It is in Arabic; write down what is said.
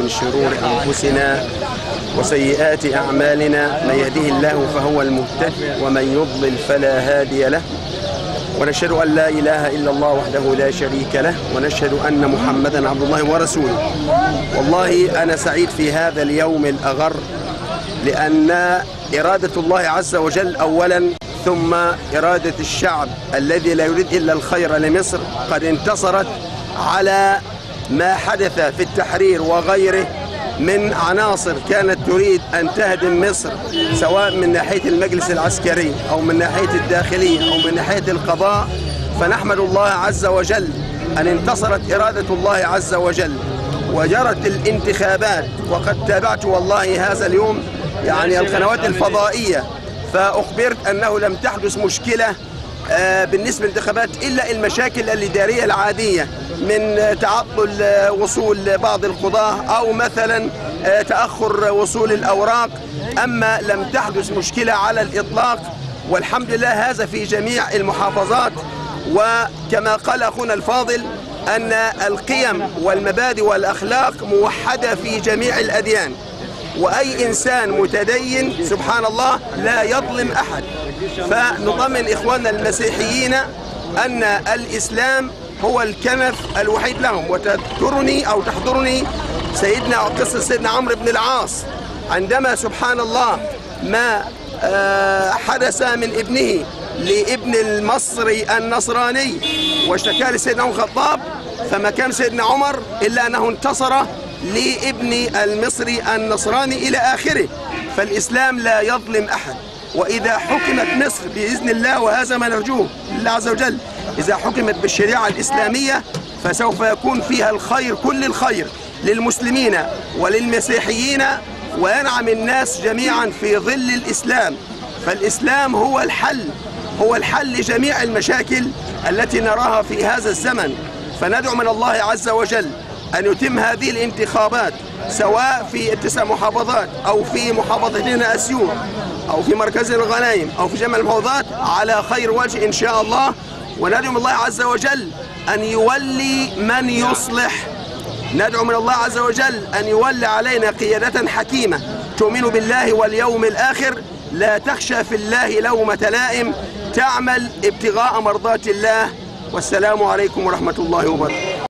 من شرور أنفسنا وسيئات أعمالنا، من يهده الله فهو المهتد ومن يضلل فلا هادي له، ونشهد أن لا إله إلا الله وحده لا شريك له، ونشهد أن محمدا عبد الله ورسوله. والله أنا سعيد في هذا اليوم الأغر، لأن إرادة الله عز وجل أولا، ثم إرادة الشعب الذي لا يريد إلا الخير لمصر قد انتصرت على ما حدث في التحرير وغيره من عناصر كانت تريد أن تهدم مصر، سواء من ناحية المجلس العسكري أو من ناحية الداخلية أو من ناحية القضاء. فنحمد الله عز وجل أن انتصرت إرادة الله عز وجل وجرت الانتخابات. وقد تابعت والله هذا اليوم يعني القنوات الفضائية، فأخبرت أنه لم تحدث مشكلة بالنسبة للانتخابات إلا المشاكل الإدارية العادية من تعطل وصول بعض القضاة أو مثلا تأخر وصول الأوراق، أما لم تحدث مشكلة على الإطلاق، والحمد لله هذا في جميع المحافظات. وكما قال أخونا الفاضل أن القيم والمبادئ والأخلاق موحدة في جميع الأديان، وأي إنسان متدين سبحان الله لا يظلم أحد. فنطمن إخواننا المسيحيين أن الإسلام هو الكنف الوحيد لهم. وتذكرني أو تحضرني قصة سيدنا عمرو بن العاص عندما سبحان الله ما حدث من ابنه لابن المصري النصراني واشتكى لسيدنا عمر الخطاب، فما كان سيدنا عمر إلا أنه انتصر لابن المصري النصراني إلى آخره. فالإسلام لا يظلم أحد. وإذا حكمت مصر بإذن الله، وهذا ما نرجوه لله عز وجل، إذا حكمت بالشريعة الإسلامية فسوف يكون فيها الخير، كل الخير للمسلمين وللمسيحيين، وينعم الناس جميعا في ظل الإسلام. فالإسلام هو الحل، هو الحل لجميع المشاكل التي نراها في هذا الزمن. فندعو من الله عز وجل أن يتم هذه الانتخابات سواء في 9 محافظات أو في محافظتنا أسيوط أو في مركز الغنايم أو في جميع المحافظات على خير وجه إن شاء الله. وندعو من الله عز وجل أن يولي من يصلح. ندعو من الله عز وجل أن يولي علينا قيادة حكيمة تؤمن بالله واليوم الآخر، لا تخشى في الله لومة لائم، تعمل ابتغاء مرضات الله. والسلام عليكم ورحمة الله وبركاته.